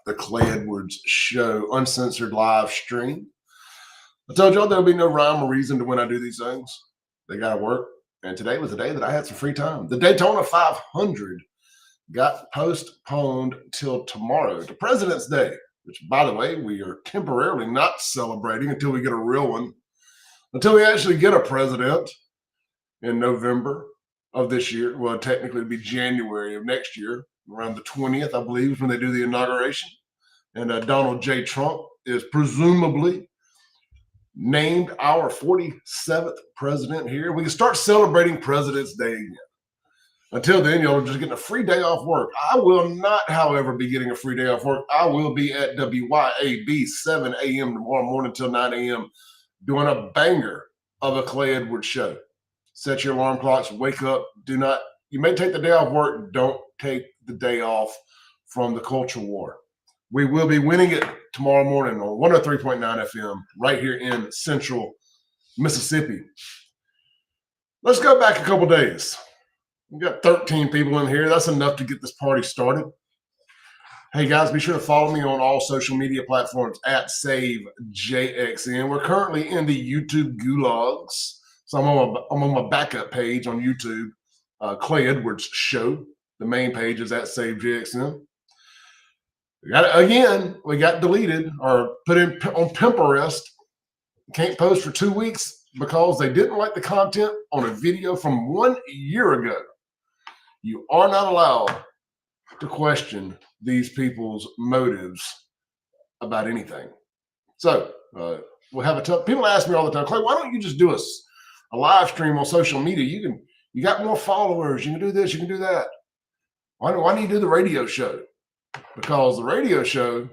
the Clay Edwards Show uncensored live stream. I told y'all there'll be no rhyme or reason to when I do these things. They got to work. And today was the day that I had some free time. The Daytona 500 got postponed till tomorrow, to President's Day, which, by the way, we are temporarily not celebrating until we get a real one, until we actually get a president in November of this year. Well, technically it'd be January of next year, around the 20th, I believe, is when they do the inauguration. And Donald J. Trump is presumably named our 47th president here. We can start celebrating President's Day again. Until then, y'all are just getting a free day off work. I will not, however, be getting a free day off work. I will be at WYAB 7 a.m. tomorrow morning until 9 a.m. doing a banger of a Clay Edwards show. Set your alarm clocks, wake up. Do not, you may take the day off work, don't take the day off from the culture war. We will be winning it tomorrow morning on 103.9 FM right here in Central Mississippi. Let's go back a couple days. We've got 13 people in here. That's enough to get this party started. Hey, guys, be sure to follow me on all social media platforms at SaveJXN. We're currently in the YouTube gulags. So I'm on my backup page on YouTube, Clay Edwards Show. The main page is at SaveJXN. We got deleted or put in on pimp arrest. Can't post for 2 weeks because they didn't like the content on a video from 1 year ago. You are not allowed to question these people's motives about anything. So we'll have a tough. People ask me all the time, Clay, why don't you just do a live stream on social media? You got more followers. You can do this. You can do that. Why don't you do the radio show? Because the radio show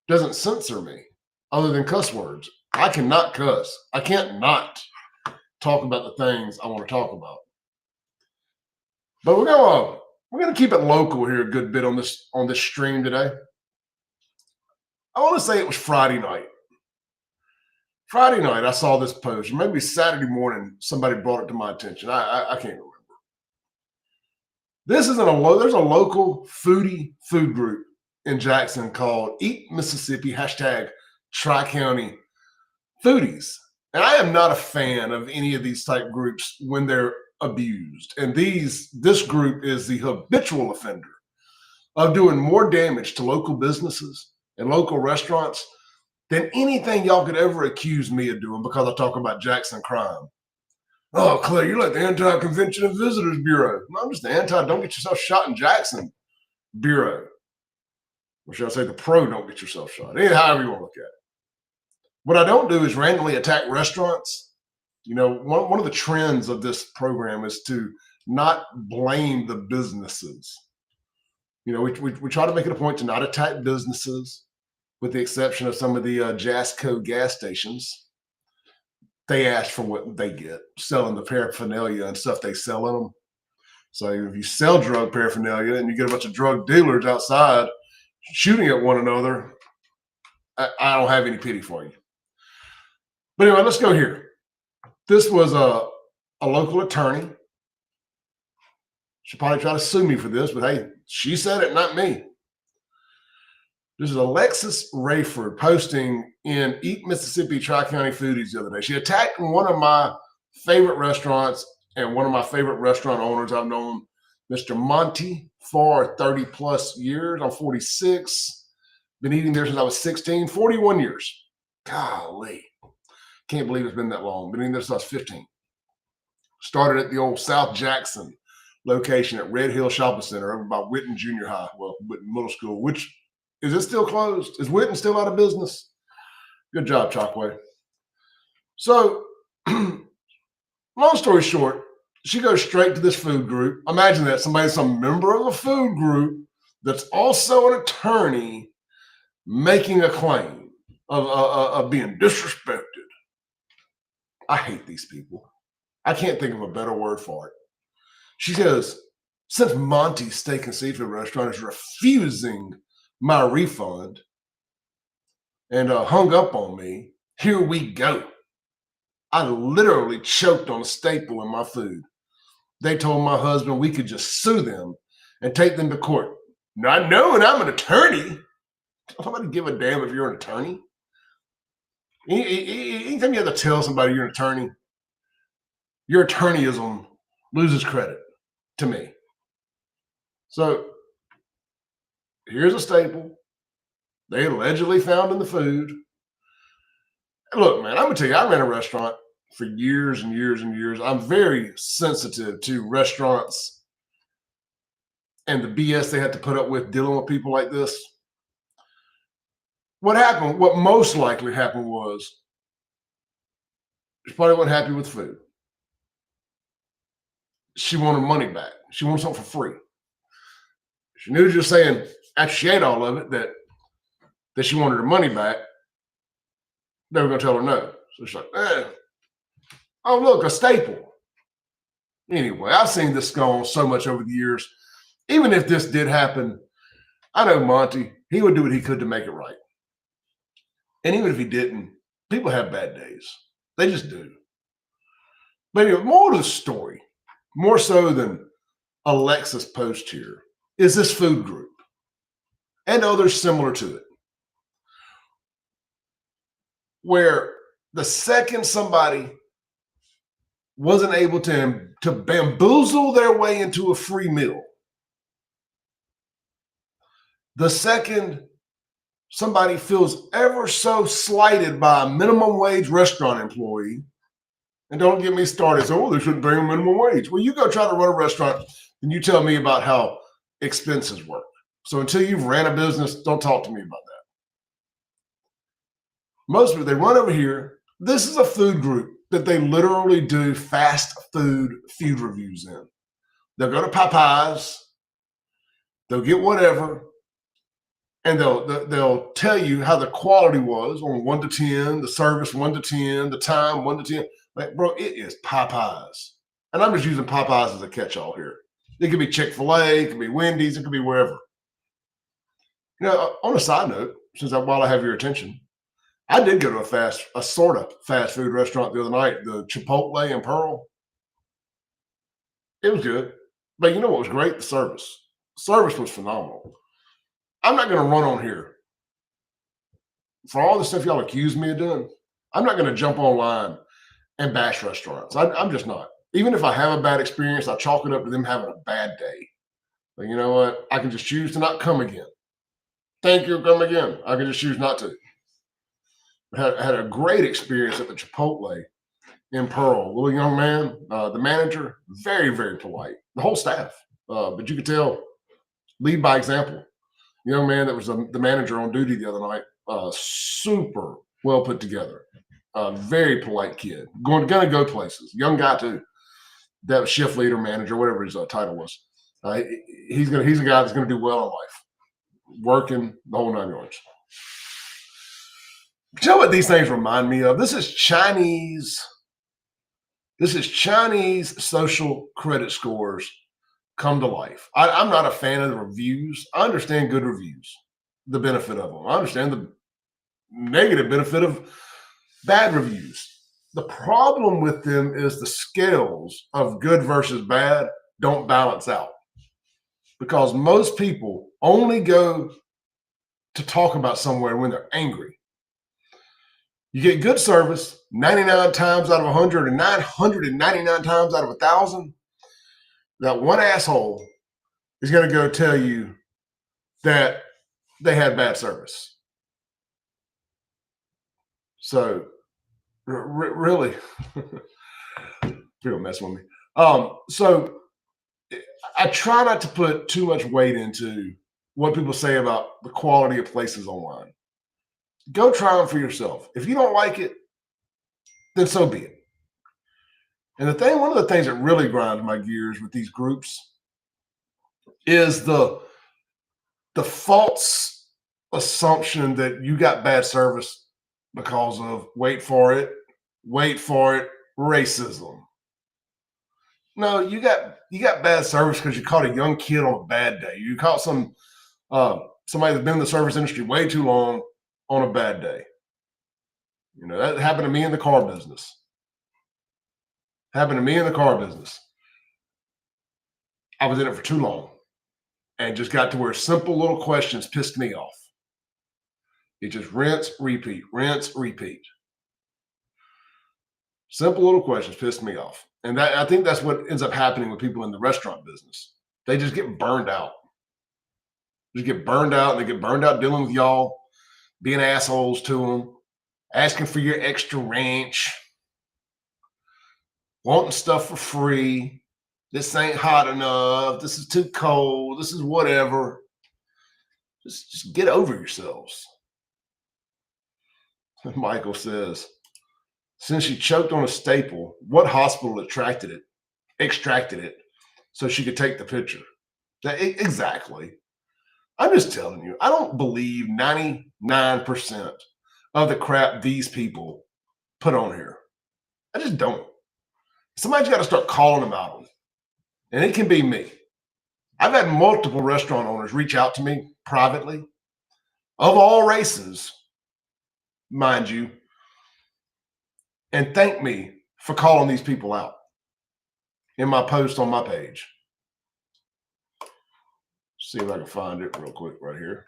doesn't censor me other than cuss words. I cannot cuss. I can't not talk about the things I want to talk about. But we're gonna keep it local here a good bit on this stream today. I want to say it was Friday night. Friday night, I saw this post. Maybe Saturday morning, somebody brought it to my attention. I can't remember. This isn't there's a local foodie food group in Jackson called Eat Mississippi, #Tri-County Foodies. And I am not a fan of any of these type groups when they're abused. And this group is the habitual offender of doing more damage to local businesses and local restaurants than anything y'all could ever accuse me of doing, because I talk about Jackson crime. Oh, Clay, you're like the Anti-Convention and Visitors Bureau. No, I'm just the don't get yourself shot in Jackson Bureau. Or should I say the pro don't get yourself shot. However you want to look at it. What I don't do is randomly attack restaurants. You know, one of the trends of this program is to not blame the businesses. You know, we try to make it a point to not attack businesses, with the exception of some of the Jasco gas stations. They ask for what they get, selling the paraphernalia and stuff they sell in them. So if you sell drug paraphernalia and you get a bunch of drug dealers outside shooting at one another, I don't have any pity for you. But anyway, let's go here. This was a local attorney. She'll probably try to sue me for this, but hey, she said it, not me. This is Alexis Rayford posting in Eat Mississippi Tri-County Foodies the other day. She attacked one of my favorite restaurants and one of my favorite restaurant owners. I've known Mr. Monty for 30 plus years. I'm 46. Been eating there since I was 16, 41 years. Golly. Can't believe it's been that long. Been eating there since I was 15. Started at the old South Jackson location at Red Hill Shopping Center over by Whitten Junior High. Well, Whitten Middle School, which is it still closed? Is Whitten still out of business? Good job, Chalkway. So, long story short, she goes straight to this food group. Imagine that, some member of a food group that's also an attorney making a claim of being disrespected. I hate these people. I can't think of a better word for it. She says, since Monty's Steak and Seafood Restaurant is refusing my refund and hung up on me, here we go. I literally choked on a staple in my food. They told my husband we could just sue them and take them to court. Not knowing I'm an attorney, Don't nobody give a damn if you're an attorney. Anytime you have to tell somebody you're an attorney, your attorneyism loses credit to me. So here's a staple they allegedly found in the food. Look, man, I'm gonna tell you, I ran a restaurant for years and years and years. I'm very sensitive to restaurants and the BS they had to put up with dealing with people like this. What happened, what most likely happened was she probably wasn't happy with food. She wanted money back. She wanted something for free. She knew just saying after she ate all of it that she wanted her money back. They were going to tell her no. So she's like, oh, look, a staple. Anyway, I've seen this go on so much over the years. Even if this did happen, I know Monty, he would do what he could to make it right. And even if he didn't, people have bad days. They just do. But anyway, more to the story, more so than Alexa's post here, is this food group and others similar to it, where the second somebody wasn't able to bamboozle their way into a free meal, the second somebody feels ever so slighted by a minimum wage restaurant employee, and don't get me started, so, they shouldn't pay minimum wage. Well, you go try to run a restaurant and you tell me about how expenses work. So until you've ran a business, don't talk to me about that. Most of it, they run over here. This is a food group that they literally do fast food reviews in. They'll go to Popeyes, they'll get whatever, and they'll tell you how the quality was on 1 to 10, the service 1 to 10, the time 1 to 10. Like, bro, it is Popeyes. And I'm just using Popeyes as a catch-all here. It could be Chick-fil-A, it could be Wendy's, it could be wherever. You know, on a side note, while I have your attention, I did go to a sort of fast food restaurant the other night, the Chipotle in Pearl. It was good. But you know what was great? The service. Service was phenomenal. I'm not going to run on here. For all the stuff y'all accuse me of doing, I'm not going to jump online and bash restaurants. I'm just not. Even if I have a bad experience, I chalk it up to them having a bad day. But you know what? I can just choose to not come again. Thank you, come again. I can just choose not to. I had a great experience at the Chipotle in Pearl. Little young man, the manager, very, very polite. The whole staff. But you could tell, lead by example. The young man that was the manager on duty the other night, super well put together. Very polite kid. Gonna go places. Young guy too. That shift leader, manager, whatever his title was. He's a guy that's gonna do well in life. Working the whole 9 yards. You know what these things remind me of? This is Chinese social credit scores come to life. I'm not a fan of the reviews. I understand good reviews, the benefit of them. I understand the negative benefit of bad reviews. The problem with them is the scales of good versus bad don't balance out, because most people only go to talk about somewhere when they're angry. You get good service 99 times out of 100 and 999 times out of 1,000. That one asshole is going to go tell you that they had bad service. So really, you're messing with me. So I try not to put too much weight into what people say about the quality of places online. Go try them for yourself. If you don't like it, then so be it. And one of the things that really grinds my gears with these groups is the false assumption that you got bad service because of, wait for it, racism. No, you got bad service because you caught a young kid on a bad day. You caught somebody that's been in the service industry way too long on a bad day. You know, that happened to me in the car business. I was in it for too long and just got to where simple little questions pissed me off. It just rinse, repeat, rinse, repeat. Simple little questions pissed me off. And that, I think that's what ends up happening with people in the restaurant business. They just get burned out. Just get burned out. They get burned out dealing with y'all, being assholes to them, asking for your extra ranch, wanting stuff for free. This ain't hot enough. This is too cold. This is whatever. Just get over yourselves. Michael says, since she choked on a staple, what hospital extracted it so she could take the picture? Exactly. I'm just telling you, I don't believe 99% of the crap these people put on here. I just don't. Somebody's got to start calling them out on it. And it can be me. I've had multiple restaurant owners reach out to me privately, of all races, mind you, and thank me for calling these people out in my post on my page. See if I can find it real quick right here.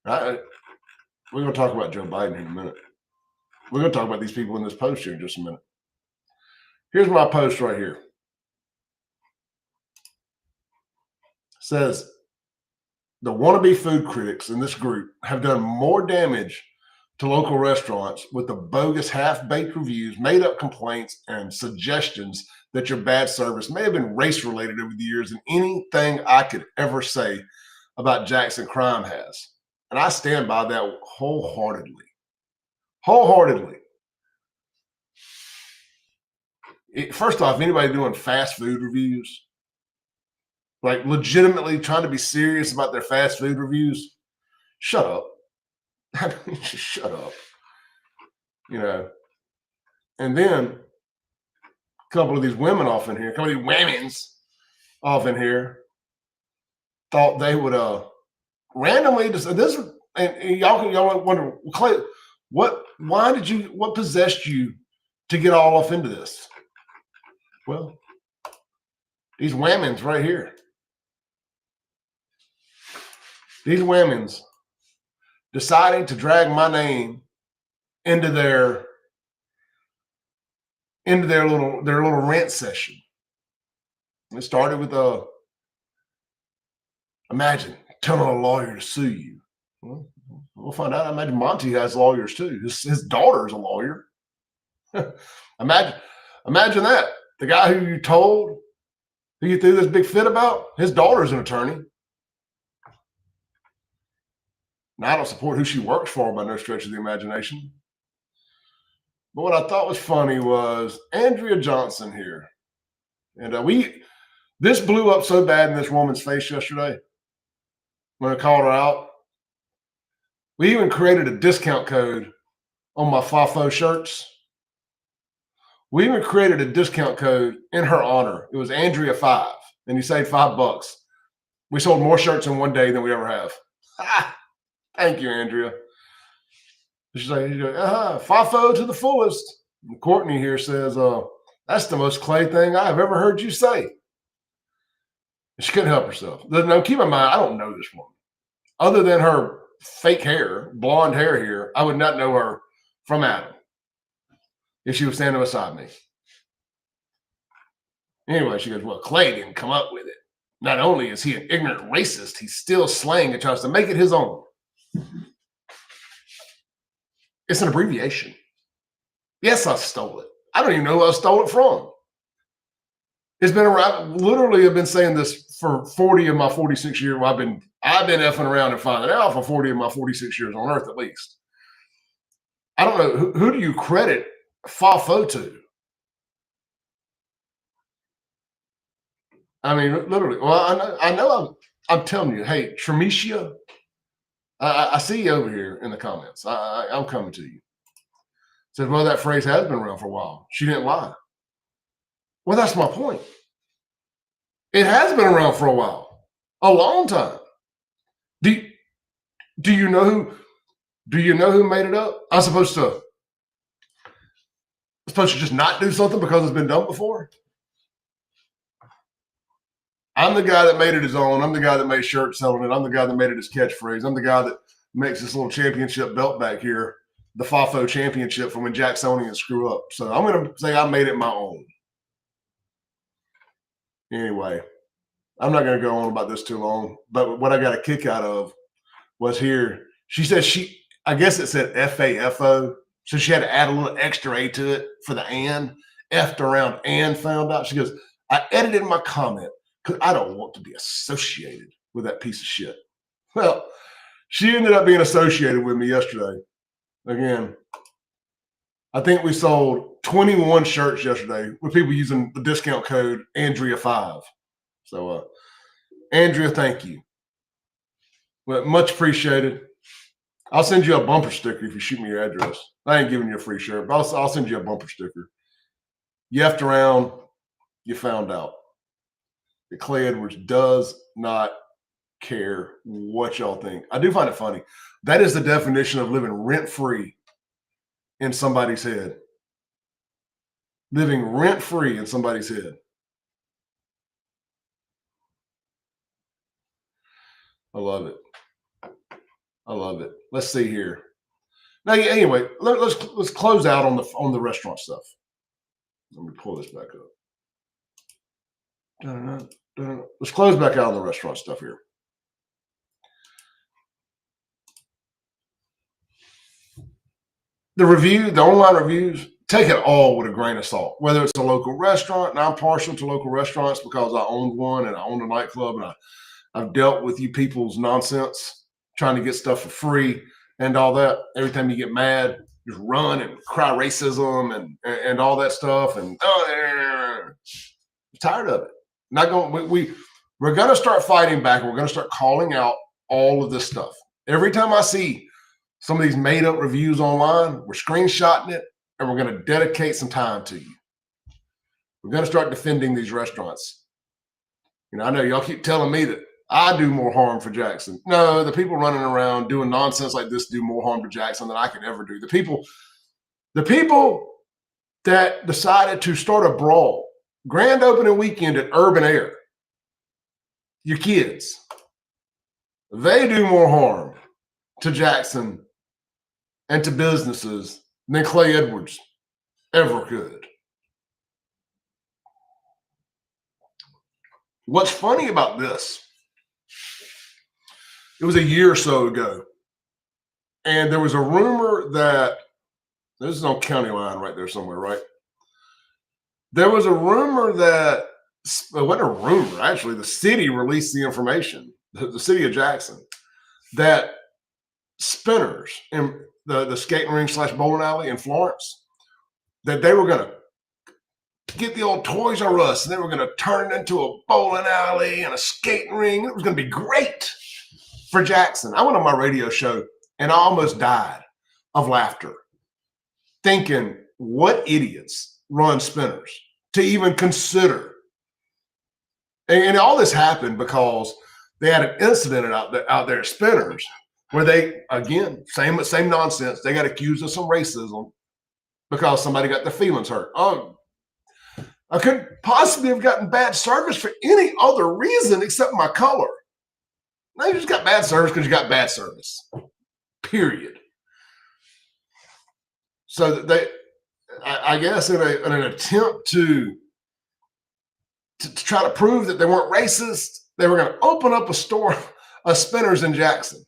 We're going to talk about Joe Biden in a minute. We're going to talk about these people in this post here in just a minute. Here's my post right here. It says, the wannabe food critics in this group have done more damage to local restaurants with the bogus half-baked reviews, made-up complaints, and suggestions that your bad service may have been race-related over the years than anything I could ever say about Jackson crime has. And I stand by that wholeheartedly. Wholeheartedly. First off, anybody doing fast food reviews, like legitimately trying to be serious about their fast food reviews, shut up. Just shut up. You know. And then a couple of these women off in here, a couple of these women's off in here thought they would randomly just this, and y'all wonder, Clay, what possessed you to get all off into this? Well, these women's right here. These women's deciding to drag my name into their little rant session. It started with imagine telling a lawyer to sue you. Well, we'll find out. I imagine Monty has lawyers too. His daughter's a lawyer. Imagine that. The guy who you told, who you threw this big fit about, his daughter's an attorney. Now, I don't support who she works for by no stretch of the imagination. But what I thought was funny was Andrea Johnson here. And this blew up so bad in this woman's face yesterday when I called her out. We even created a discount code on my FOFO shirts. We even created a discount code in her honor. It was Andrea 5, and you saved $5. We sold more shirts in one day than we ever have. Thank you, Andrea. She's like, FOFO to the fullest. And Courtney here says, that's the most Clay thing I've ever heard you say. She couldn't help herself. Now, keep in mind, I don't know this woman. Other than her fake hair, blonde hair here, I would not know her from Adam if she was standing beside me. Anyway, she goes, well, Clay didn't come up with it. Not only is he an ignorant racist, he's still slang and tries to make it his own. It's an abbreviation. Yes, I stole it. I don't even know who I stole it from. It's been around. Literally, I've been saying this for 40 of my 46 years. Well, I've been effing around and finding out for 40 of my 46 years on Earth, at least. I don't know who do you credit FOFO to? I mean, literally. Well, I know. I'm telling you. Hey, Tramicia, I see you over here in the comments. I'm coming to you. Said, well, that phrase has been around for a while. She didn't lie. Well, that's my point. It has been around for a while, a long time. Do you know who made it up? I'm supposed to just not do something because it's been done before? I'm the guy that made it his own. I'm the guy that made shirts selling it. I'm the guy that made it his catchphrase. I'm the guy that makes this little championship belt back here, the FOFO championship from when Jacksonians screw up. So I'm going to say I made it my own. Anyway, I'm not going to go on about this too long, but what I got a kick out of was here. She said I guess it said FAFO. So she had to add a little extra A to it for the and. F'd around and found out. She goes, I edited my comment because I don't want to be associated with that piece of shit. Well, she ended up being associated with me yesterday. Again, I think we sold 21 shirts yesterday with people using the discount code Andrea5. So, Andrea, thank you. Well, much appreciated. I'll send you a bumper sticker if you shoot me your address. I ain't giving you a free shirt, but I'll send you a bumper sticker. You effed around, you found out. The Clay Edwards does not care what y'all think. I do find it funny. That is the definition of living rent-free in somebody's head. Living rent-free in somebody's head. I love it. I love it. Let's see here. Now, anyway, let's close out on the restaurant stuff. Let me pull this back up. Let's close back out on the restaurant stuff here. The online reviews, take it all with a grain of salt. Whether it's a local restaurant, and I'm partial to local restaurants because I owned one and I own a nightclub, and I've dealt with you people's nonsense, trying to get stuff for free and all that. Every time you get mad, just run and cry racism and all that stuff. And I'm tired of it. Not going. We're going to start fighting back. We're going to start calling out all of this stuff. Every time I see some of these made up reviews online, we're screenshotting it and we're going to dedicate some time to you. We're going to start defending these restaurants. You know, I know y'all keep telling me that I do more harm for Jackson. No, the people running around doing nonsense like this do more harm to Jackson than I could ever do. The people that decided to start a brawl, grand opening weekend at Urban Air, your kids, they do more harm to Jackson and to businesses than Clay Edwards ever could. What's funny about this, it was a year or so ago, and there was a rumor that, this is on County Line right there somewhere, right? There was a rumor that, it wasn't a rumor, actually, the city released the information, the city of Jackson, that Spinners in the skating ring / bowling alley in Florence, that they were going to get the old Toys R Us and they were going to turn it into a bowling alley and a skating ring. It was going to be great for Jackson. I went on my radio show and I almost died of laughter, thinking, what idiots run Spinners to even consider. And all this happened because they had an incident out there at Spinners where they, again, same nonsense. They got accused of some racism because somebody got their feelings hurt. Oh, I couldn't possibly have gotten bad service for any other reason except my color. No, you just got bad service because you got bad service. Period. So I guess in an attempt to try to prove that they weren't racist, they were going to open up a store of Spinners in Jackson.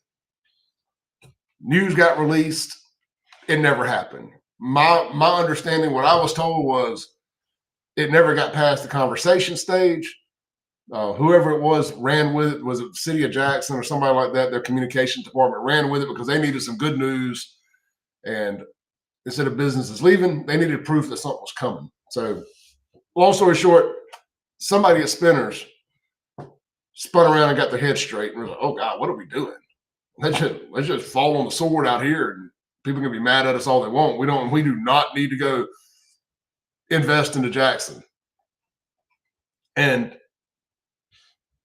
News got released. It never happened. My understanding, what I was told, was it never got past the conversation stage. Whoever it was ran with it. Was it the city of Jackson or somebody like that? Their communications department ran with it because they needed some good news. And instead of businesses leaving, they needed proof that something was coming. So long story short, somebody at Spinners spun around and got their head straight and was like, oh God, what are we doing? Let's just fall on the sword out here and people can be mad at us all they want. We do not need to go invest into Jackson. And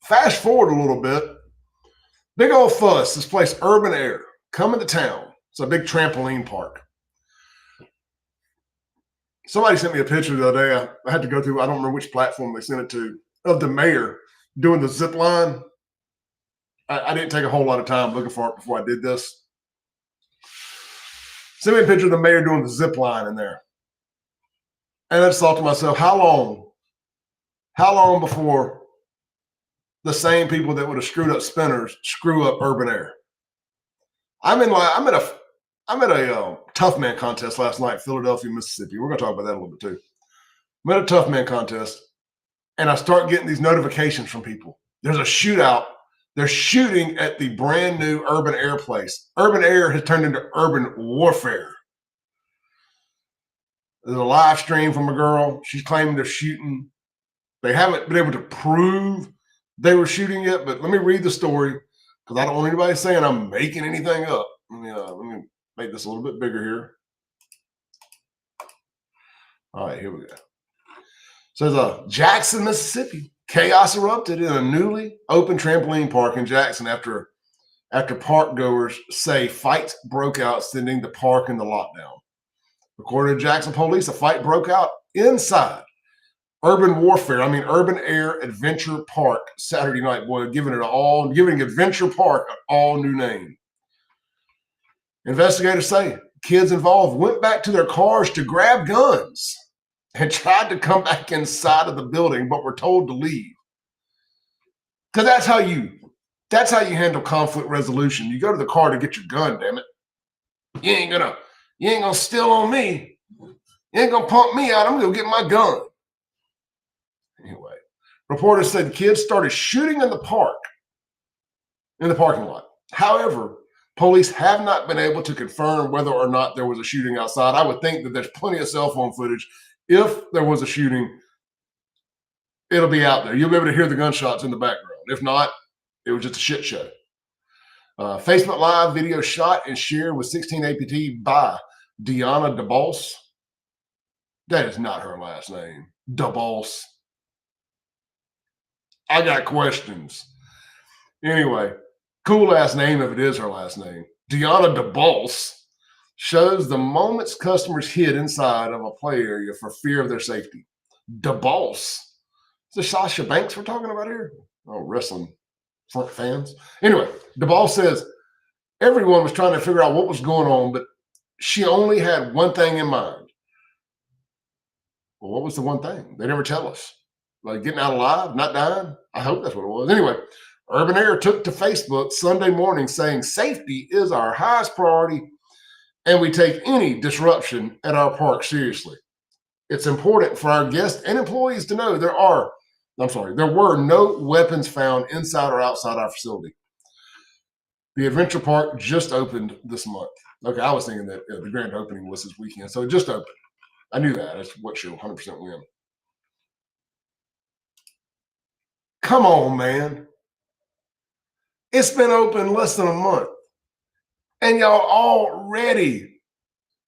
fast forward a little bit, big old fuss, this place, Urban Air, coming to town. It's a big trampoline park. Somebody sent me a picture the other day. I had to go through, I don't remember which platform they sent it to, of the mayor doing the zip line. I didn't take a whole lot of time looking for it before I did this. Send me a picture of the mayor doing the zip line in there. And I just thought to myself, how long before the same people that would have screwed up Spinners screw up Urban Air? I'm at a TOUGHMAN contest last night, Philadelphia, Mississippi. We're going to talk about that a little bit too. I'm at a TOUGHMAN contest, and I start getting these notifications from people. There's a shootout. They're shooting at the brand new Urban Air place. Urban Air has turned into urban warfare. There's a live stream from a girl. She's claiming they're shooting. They haven't been able to prove they were shooting yet, but let me read the story because I don't want anybody saying I'm making anything up. Let me make this a little bit bigger here. All right, here we go. So Jackson, Mississippi. Chaos erupted in a newly opened trampoline park in Jackson after park goers say fights broke out, sending the park into lockdown. According to Jackson police, a fight broke out inside Urban Air Adventure Park Saturday night. Boy, giving Adventure Park an all new name. Investigators say kids involved went back to their cars to grab guns and tried to come back inside of the building, but were told to leave. Because that's how you handle conflict resolution. You go to the car to get your gun, damn it. You ain't gonna steal on me. You ain't gonna pump me out. I'm gonna get my gun. Anyway, reporters said kids started shooting in the parking lot. However, police have not been able to confirm whether or not there was a shooting outside. I would think that there's plenty of cell phone footage. If there was a shooting, it'll be out there. You'll be able to hear the gunshots in the background. If not, it was just a shit show. Facebook Live video shot and shared with 16 APT by Deanna DeVolves. That is not her last name. DeVolves. I got questions. Anyway, cool ass name if it is her last name. Deanna DeVolves shows the moments customers hid inside of a play area for fear of their safety. DeVolves. Is this Sasha Banks we're talking about here? Oh, wrestling fans. Anyway, DeVolves says everyone was trying to figure out what was going on, but she only had one thing in mind. Well, what was the one thing? They never tell us. Like getting out alive, not dying? I hope that's what it was. Anyway, Urban Air took to Facebook Sunday morning saying safety is our highest priority and we take any disruption at our park seriously. It's important for our guests and employees to know there were no weapons found inside or outside our facility. The Adventure Park just opened this month. Okay, I was thinking that the grand opening was this weekend, so it just opened. I knew that. That's what she'll 100% win. Come on, man. It's been open less than a month. And y'all already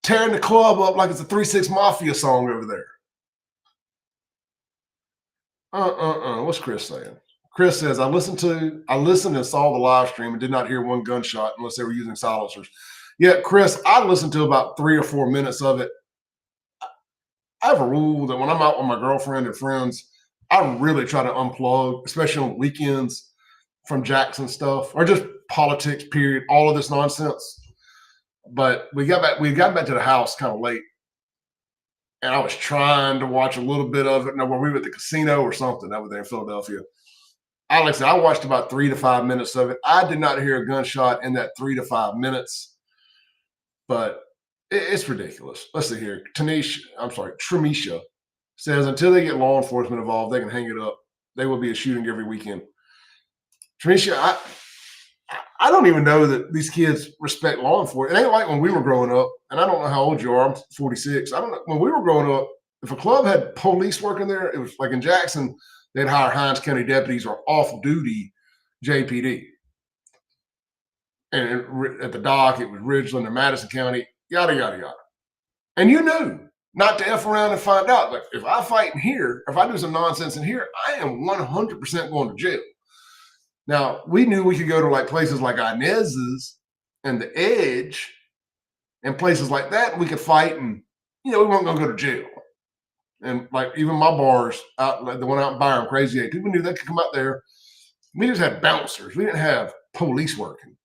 tearing the club up like it's a 3-6 Mafia song over there. What's Chris saying? Chris says, I listened and saw the live stream and did not hear one gunshot unless they were using silencers. Yeah, Chris, I listened to about 3 or 4 minutes of it. I have a rule that when I'm out with my girlfriend and friends, I really try to unplug, especially on weekends, from Jackson stuff or just politics, period, all of this nonsense. But we got back to the house kind of late. And I was trying to watch a little bit of it. No, when we were at the casino or something, that was there in Philadelphia. Alex, I watched about 3 to 5 minutes of it. I did not hear a gunshot in that 3 to 5 minutes, but it's ridiculous. Let's see here. Tremisha says, until they get law enforcement involved, they can hang it up. There will be a shooting every weekend. Tremisha, I don't even know that these kids respect law enforcement. It ain't like when we were growing up, and I don't know how old you are. I'm 46. I don't know. When we were growing up, if a club had police working there, it was like in Jackson, they'd hire Hinds County deputies or off-duty JPD. And at the dock, it was Ridgeland or Madison County, yada, yada, yada. And you knew not to F around and find out. Like, if I fight in here, if I do some nonsense in here, I am 100% going to jail. Now, we knew we could go to like places like Inez's and the Edge and places like that, and we could fight and, we weren't going to go to jail. And like even my bars out, like the one out in Byron, Crazy 8, people knew they could come out there. We just had bouncers. We didn't have police working.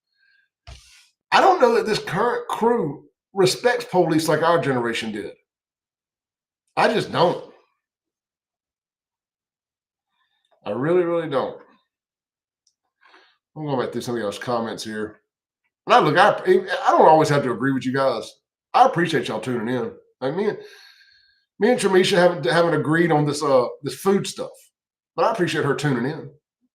I don't know that this current crew respects police like our generation did. I just don't. I really, really don't. I'm going back through some of y'all's comments here. And I don't always have to agree with you guys. I appreciate y'all tuning in. Like me and Tramisha haven't agreed on this food stuff, but I appreciate her tuning in.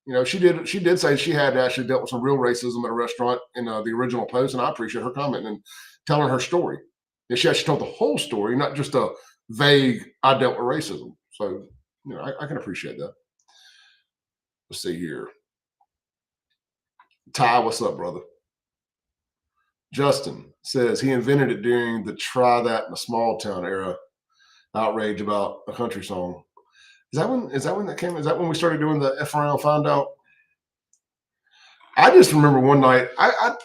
You know, she did say she had actually dealt with some real racism at a restaurant in the original post, and I appreciate her commenting and telling her story. And she actually told the whole story, not just a vague "I dealt with racism." So, you know, I can appreciate that. Let's see here. Ty, what's up, brother? Justin says he invented it during the "Try That in a Small Town" era outrage about a country song. Is that when that came? Is that when we started doing the F around find out? I just remember one night, I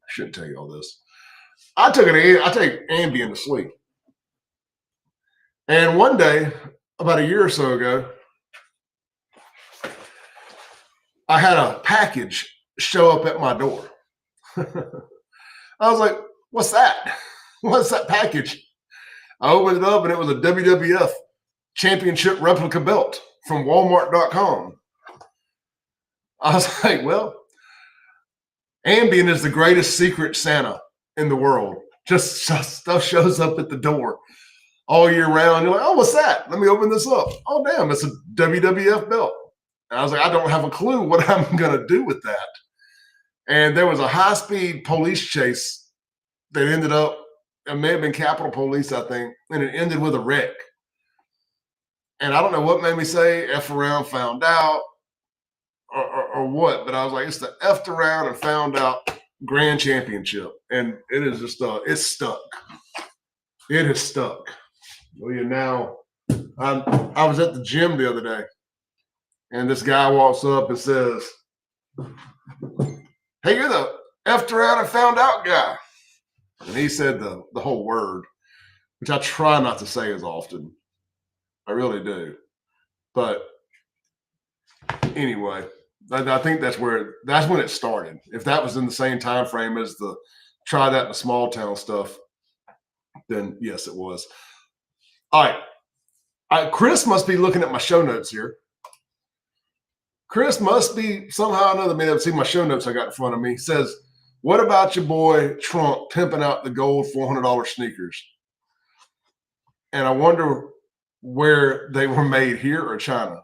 shouldn't tell you all this. I take Ambien to sleep. And one day, about a year or so ago, I had a package show up at my door. I was like, what's that? What's that package? I opened it up and it was a WWF championship replica belt from Walmart.com. I was like, well, Ambien is the greatest secret Santa in the world. Just stuff shows up at the door all year round. You're like, oh, what's that? Let me open this up. Oh, damn, it's a WWF belt. And I was like, I don't have a clue what I'm going to do with that. And there was a high-speed police chase that ended up, it may have been Capitol Police, I think, and it ended with a wreck. And I don't know what made me say F around, found out, or what, but I was like, it's the F'd around and found out grand championship. And it is just, it's stuck. It is stuck. Well, you now, I was at the gym the other day, and this guy walks up and says, hey, you're the F'd around and found out guy. And he said the whole word, which I try not to say as often. I really do. But anyway, I think that's when it started. If that was in the same time frame as the "Try That in a Small Town" stuff, then yes, it was. All right. Chris must be looking at my show notes here. Chris must be somehow or another, may have seen my show notes I got in front of me. He says, what about your boy Trump pimping out the gold $400 sneakers? And I wonder where they were made, here or China.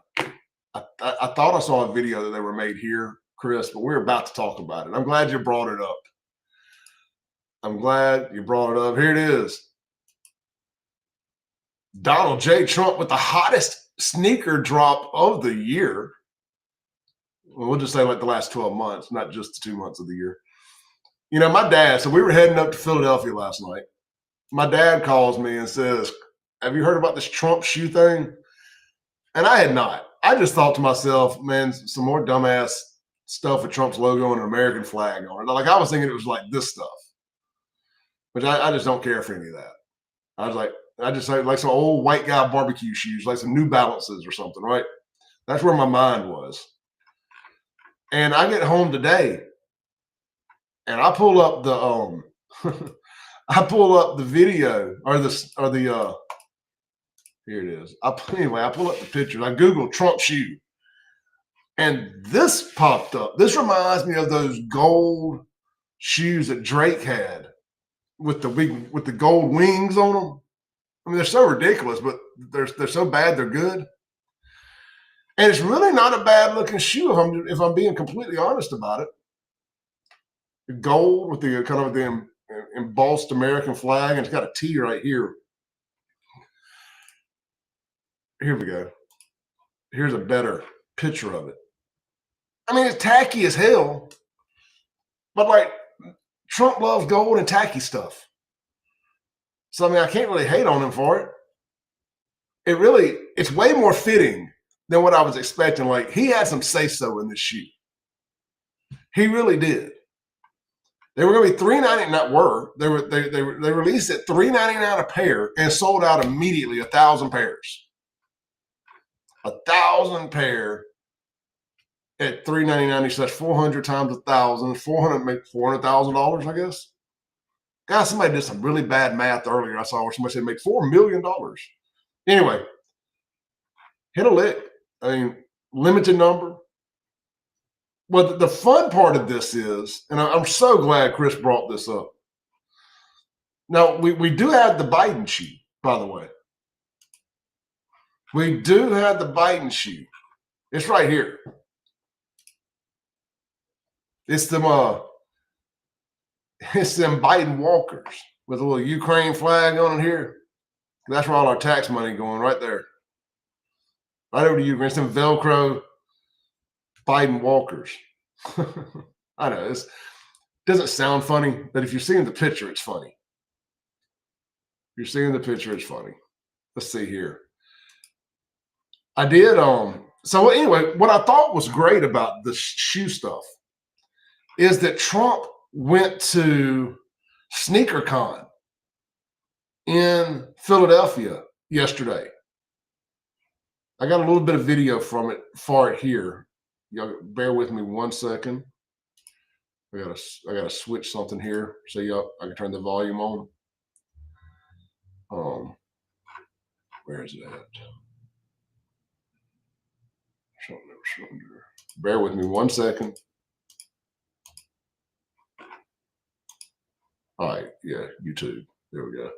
I thought I saw a video that they were made here, Chris, but we're about to talk about it. I'm glad you brought it up. I'm glad you brought it up. Here it is. Donald J. Trump with the hottest sneaker drop of the year. Well, we'll just say like the last 12 months, not just the 2 months of the year. You know, my dad, so we were heading up to Philadelphia last night. My dad calls me and says, have you heard about this Trump shoe thing? And I had not. I just thought to myself, man, some more dumbass stuff with Trump's logo and an American flag on it. Like, I was thinking it was like this stuff, which I just don't care for any of that. I was like, I just like some old white guy barbecue shoes, like some New Balances or something, right? That's where my mind was. And I get home today and I pull up the I pull up the video or the here it is. Anyway, I pull up the pictures. I Google Trump shoe. And this popped up. This reminds me of those gold shoes that Drake had with the gold wings on them. I mean, they're so ridiculous, but they're so bad they're good. And it's really not a bad looking shoe if I'm being completely honest about it. The gold with the kind of the embossed American flag, and it's got a T right here. Here we go. Here's a better picture of it. I mean, it's tacky as hell, but like Trump loves gold and tacky stuff. So, I mean, I can't really hate on him for it. It's way more fitting than what I was expecting. Like, he had some say-so in this shoe. He really did. They were going to be $3.99. Not were. They released at $3.99 a pair and sold out immediately. 1,000 pairs. 1,000 pair at $3.99. So that's 400 times 1,000. $400,000, I guess. Guys, somebody did some really bad math earlier. I saw where somebody said make $4 million. Anyway, hit a lick. I mean, limited number. Well, the fun part of this is, and I'm so glad Chris brought this up. Now, we do have the Biden sheet, by the way. We do have the Biden sheet. It's right here. It's them Biden walkers with a little Ukraine flag on it here. That's where all our tax money going, right there. Right over to Ukraine. It's them Velcro Biden walkers. I know it doesn't sound funny, but if you're seeing the picture, it's funny. If you're seeing the picture, it's funny. Let's see here. I did so anyway, what I thought was great about the shoe stuff is that Trump went to SneakerCon in Philadelphia yesterday. I got a little bit of video from it for it here. Y'all bear with me 1 second. I gotta switch something here so I can turn the volume on. Where is it at? Bear with me 1 second. All right, yeah, YouTube. There we go.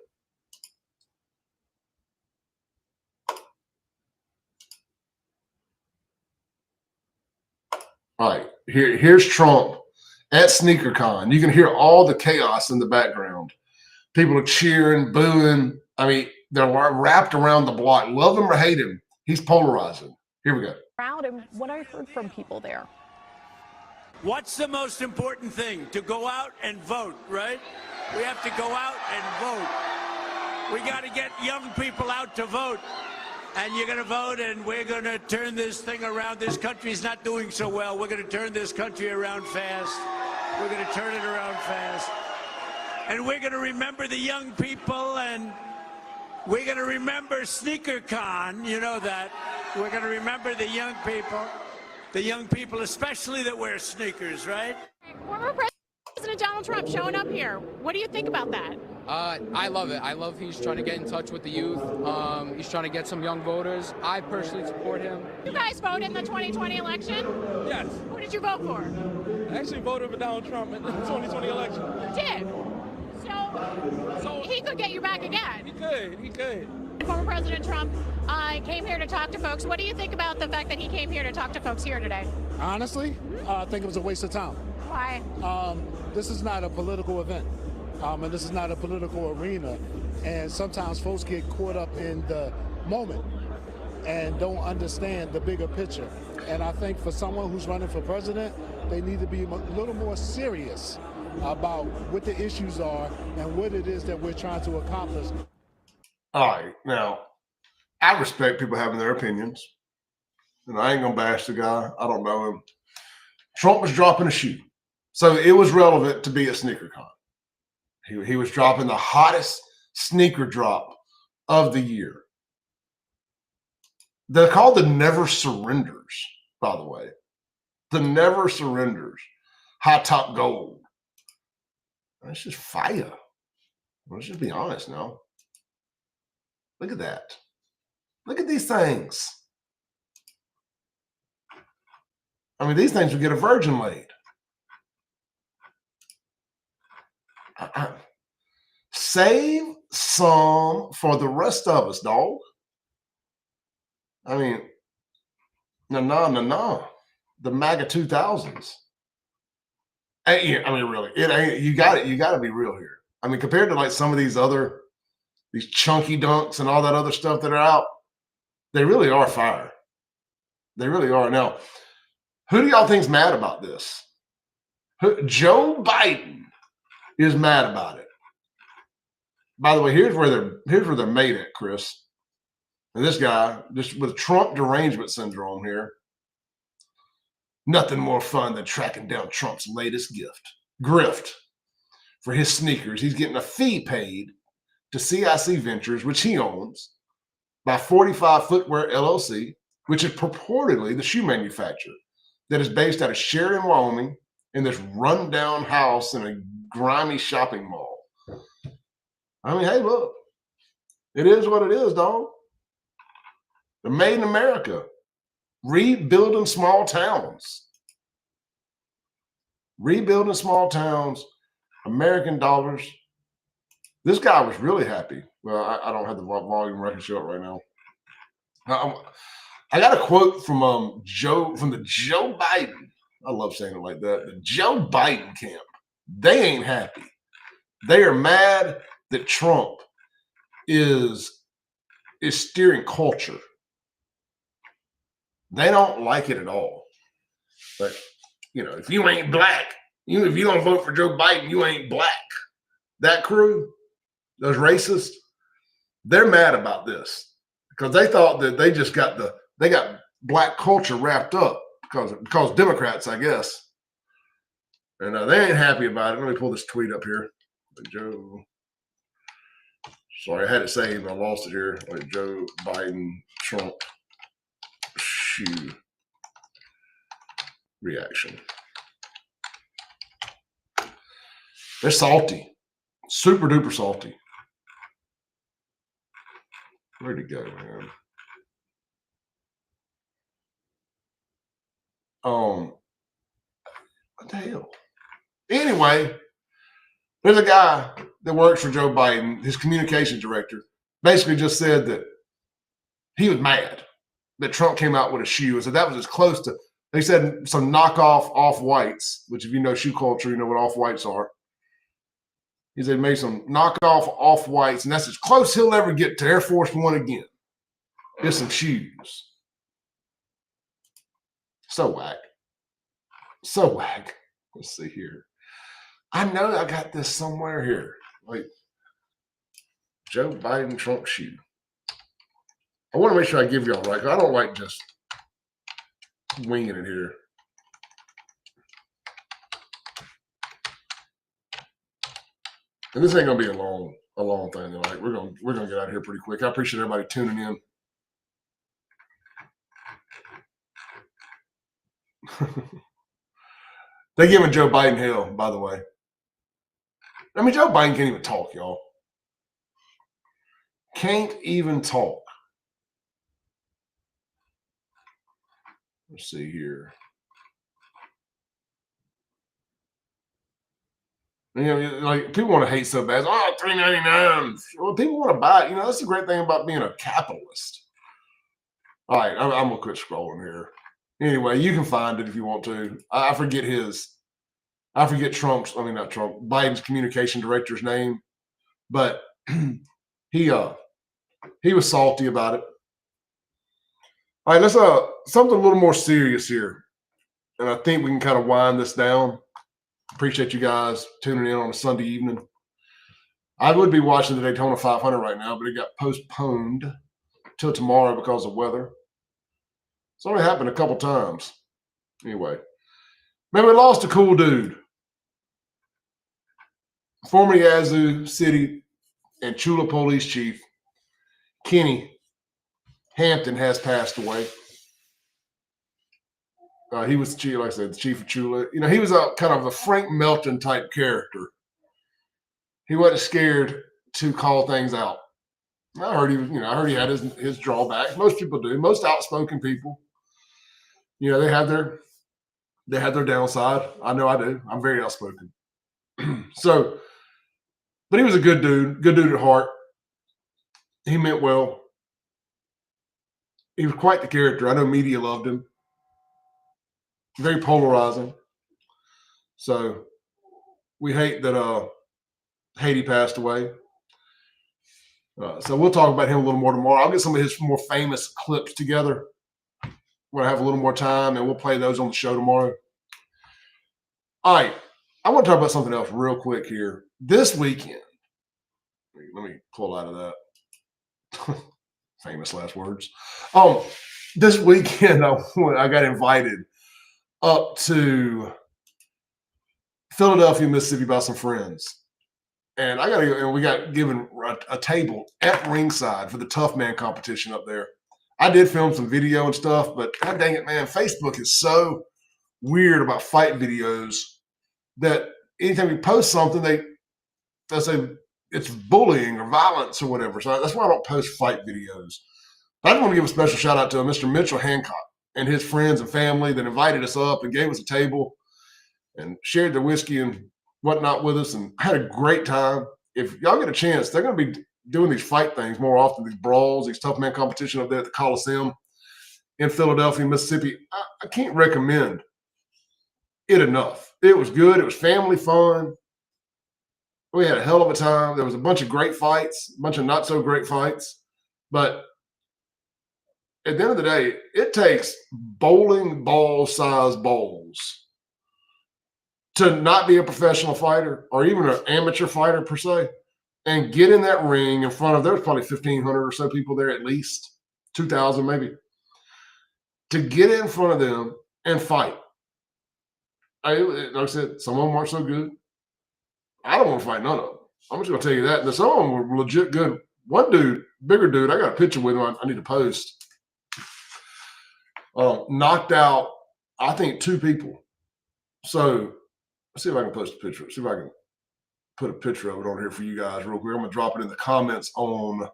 All right, here's Trump at SneakerCon. You can hear all the chaos in the background. People are cheering, booing. I mean, they're wrapped around the block. Love him or hate him, he's polarizing. Here we go. Proud and what I heard from people there. What's the most important thing? To go out and vote, right? We have to go out and vote. We got to get young people out to vote. And you're going to vote, and we're going to turn this thing around. This country's not doing so well. We're going to turn this country around fast. We're going to turn it around fast. And we're going to remember the young people, and we're going to remember SneakerCon. You know that. We're going to remember the young people especially that wear sneakers, right? Former President Donald Trump showing up here. What do you think about that? I love it. I love he's trying to get in touch with the youth. He's trying to get some young voters. I personally support him. You guys voted in the 2020 election? Yes. Who did you vote for? I actually voted for Donald Trump in the 2020 election. You did? So he could get you back again. He could. Former President Trump came here to talk to folks. What do you think about the fact that he came here to talk to folks here today? Honestly, I think it was a waste of time. Why? This is not a political event, and this is not a political arena. And sometimes folks get caught up in the moment and don't understand the bigger picture. And I think for someone who's running for president, they need to be a little more serious about what the issues are and what it is that we're trying to accomplish. All right, now, I respect people having their opinions, and I ain't gonna bash the guy. I don't know him. Trump was dropping a shoe, so it was relevant to be at SneakerCon. He was dropping the hottest sneaker drop of the year. They're called the Never Surrenders, by the way. The Never Surrenders, high top gold. That's just fire. Let's just be honest now. Look at that. Look at these things. I mean, these things would get a virgin laid. Save some for the rest of us, dog. I mean, no. The MAGA 2000s. I mean, really, it ain't. You got to be real here. I mean, compared to like some of these chunky dunks and all that other stuff that are out, they really are fire. They really are. Now, who do y'all think's mad about this? Joe Biden is mad about it. By the way, here's where they're made at, Chris. And this guy, just with Trump derangement syndrome here. Nothing more fun than tracking down Trump's latest grift for his sneakers. He's getting a fee paid to CIC Ventures, which he owns, by 45 Footwear LLC, which is purportedly the shoe manufacturer that is based out of Sheridan, Wyoming, in this rundown house in a grimy shopping mall. I mean, hey, look, it is what it is, dog. They're made in America. Rebuilding small towns. Rebuilding small towns, American dollars. This guy was really happy. Well, I don't have the volume record show up right now. I got a quote from the Joe Biden. I love saying it like that. The Joe Biden camp. They ain't happy. They are mad that Trump is steering culture. They don't like it at all. But you know, if you ain't black, if you don't vote for Joe Biden, you ain't black. That crew, those racists, they're mad about this because they thought that they just got black culture wrapped up because Democrats, I guess. And they ain't happy about it. Let me pull this tweet up here. Joe. Sorry, I had it saved. I lost it here. Like Joe Biden, Trump, shoe reaction. They're salty. Super duper salty. Where'd it go, man? What the hell? Anyway, there's a guy that works for Joe Biden, his communications director, basically just said that he was mad that Trump came out with a shoe. And so that was as close to, they said some knockoff off-whites, which if you know shoe culture, you know what off-whites are. He said made some knockoff off-whites, and that's as close he'll ever get to Air Force One again. Just some shoes. So whack. So whack. Let's see here. I know I got this somewhere here. Like Joe Biden Trump shoe. I want to make sure I give y'all right. I don't like just winging it here. And this ain't gonna be a long thing. Like we're gonna get out of here pretty quick. I appreciate everybody tuning in. They giving Joe Biden hell, by the way. I mean, Joe Biden can't even talk, y'all. Can't even talk. Let's see here. You know, like people want to hate so bad. Oh, $3.99. Well, people want to buy it. You know, that's the great thing about being a capitalist. All right, I'm gonna quit scrolling here. Anyway, you can find it if you want to. I forget Biden's communication director's name, but he was salty about it. All right, let's something a little more serious here, and I think we can kind of wind this down. Appreciate you guys tuning in on a Sunday evening. I would be watching the Daytona 500 right now, but it got postponed till tomorrow because of weather. It's only happened a couple times. Anyway, man, we lost a cool dude. Former Yazoo City and Chula Police Chief Kenny Hampton has passed away. He was the chief, like I said, the chief of Chula. You know, he was a kind of a Frank Melton type character. He wasn't scared to call things out. I heard he had his drawbacks. Most people do. Most outspoken people, you know, they have their downside. I know I do. I'm very outspoken. So, but he was a good dude at heart. He meant well. He was quite the character. I know media loved him. Very polarizing. So we hate that Haiti passed away. So we'll talk about him a little more tomorrow. I'll get some of his more famous clips together when I have a little more time, and we'll play those on the show tomorrow. All right. I want to talk about something else real quick here. This weekend, let me pull out of that. Famous last words. This weekend, I got invited up to Philadelphia, Mississippi by some friends. And we got given a table at ringside for the TOUGHMAN competition up there. I did film some video and stuff, but god dang it, man, Facebook is so weird about fight videos that anytime we post something, they say it's bullying or violence or whatever. So that's why I don't post fight videos. I just want to give a special shout out to Mr. Mitchell Hancock and his friends and family that invited us up and gave us a table and shared their whiskey and whatnot with us, and had a great time. If y'all get a chance, they're going to be doing these fight things more often, these brawls, these tough man competition up there at the Coliseum in Philadelphia, Mississippi. I can't recommend it enough. It was good. It was family fun. We had a hell of a time. There was a bunch of great fights, a bunch of not so great fights. But at the end of the day, it takes bowling ball size balls to not be a professional fighter or even an amateur fighter per se, and get in that ring in front of, there's probably 1,500 or so people there at least, 2,000 maybe, to get in front of them and fight. Like I said, some of them aren't so good. I don't want to fight none of them. I'm just going to tell you that. And some of them were legit good. One dude, bigger dude, I got a picture with him I need to post, knocked out, I think, 2 people. So let's see if I can post a picture. See if I can put a picture of it on here for you guys real quick. I'm going to drop it in the comments on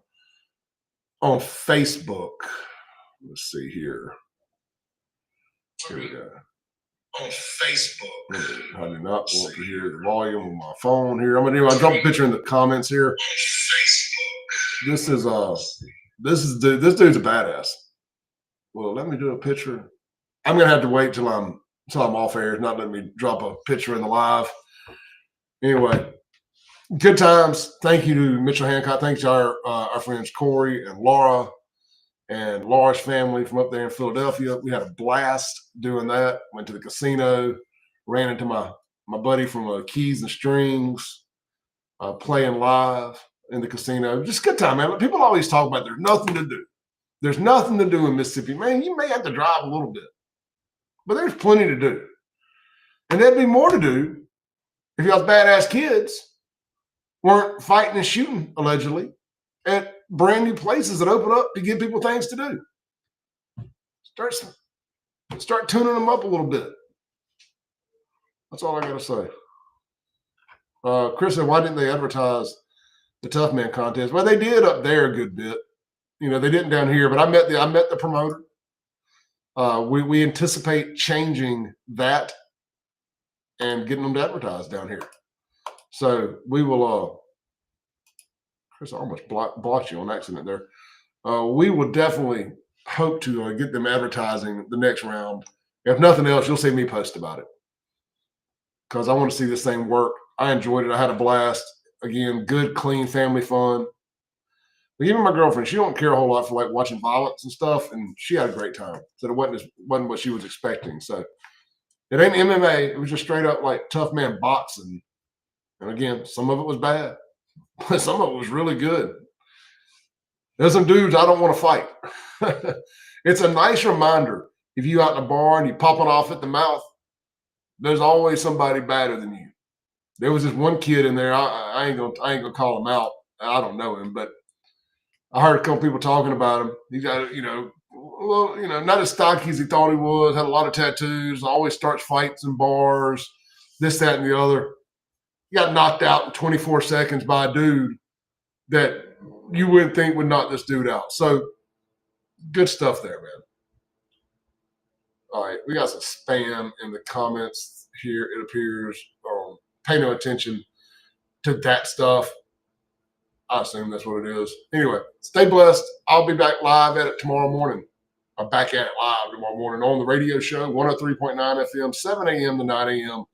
Facebook. Let's see here. Here we go. On Facebook. I do not want to hear the volume of my phone here. I'll drop a picture in the comments here. This dude's a badass. Well, let me do a picture. I'm gonna have to wait till I'm off air. It's not letting me drop a picture in the live. Anyway, good times. Thank you to Mitchell Hancock. Thanks to our friends Corey and Laura and Laura's family from up there in Philadelphia. We had a blast doing that. Went to the casino, ran into my buddy from Keys and Strings, playing live in the casino. Just a good time, man. People always talk about there's nothing to do. There's nothing to do in Mississippi. Man, you may have to drive a little bit, but there's plenty to do. And there'd be more to do if y'all's badass kids weren't fighting and shooting, allegedly, at brand new places that open up to give people things to do. Start tuning them up a little bit. That's all I got to say. Chris said, why didn't they advertise the Tough Man contest? Well, they did up there a good bit. You know, they didn't down here, but I met the promoter. We anticipate changing that and getting them to advertise down here. So we will, Chris, I almost blocked you on accident there. We will definitely hope to get them advertising the next round. If nothing else, you'll see me post about it because I want to see this thing work. I enjoyed it. I had a blast. Again, good, clean family fun. But even my girlfriend, she don't care a whole lot for like watching violence and stuff, and she had a great time. So it wasn't what she was expecting. So it ain't MMA. It was just straight up like tough man boxing. And again, some of it was bad, but some of it was really good. There's some dudes I don't want to fight. It's a nice reminder if you out in a bar and you popping off at the mouth, there's always somebody badder than you. There was this one kid in there. I ain't gonna call him out. I don't know him, but I heard a couple people talking about him. He got, not as stocky as he thought he was. Had a lot of tattoos. Always starts fights in bars. This, that, and the other. He got knocked out in 24 seconds by a dude that you wouldn't think would knock this dude out. So good stuff there, man. All right, we got some spam in the comments here. It appears. Pay no attention to that stuff. I assume that's what it is. Anyway, stay blessed. I'll be back live at it tomorrow morning. I'm back at it live tomorrow morning on the radio show, 103.9 FM, 7 a.m. to 9 a.m.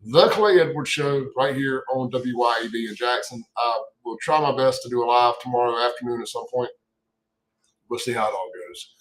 The Clay Edwards Show right here on WYAB in Jackson. I will try my best to do a live tomorrow afternoon at some point. We'll see how it all goes.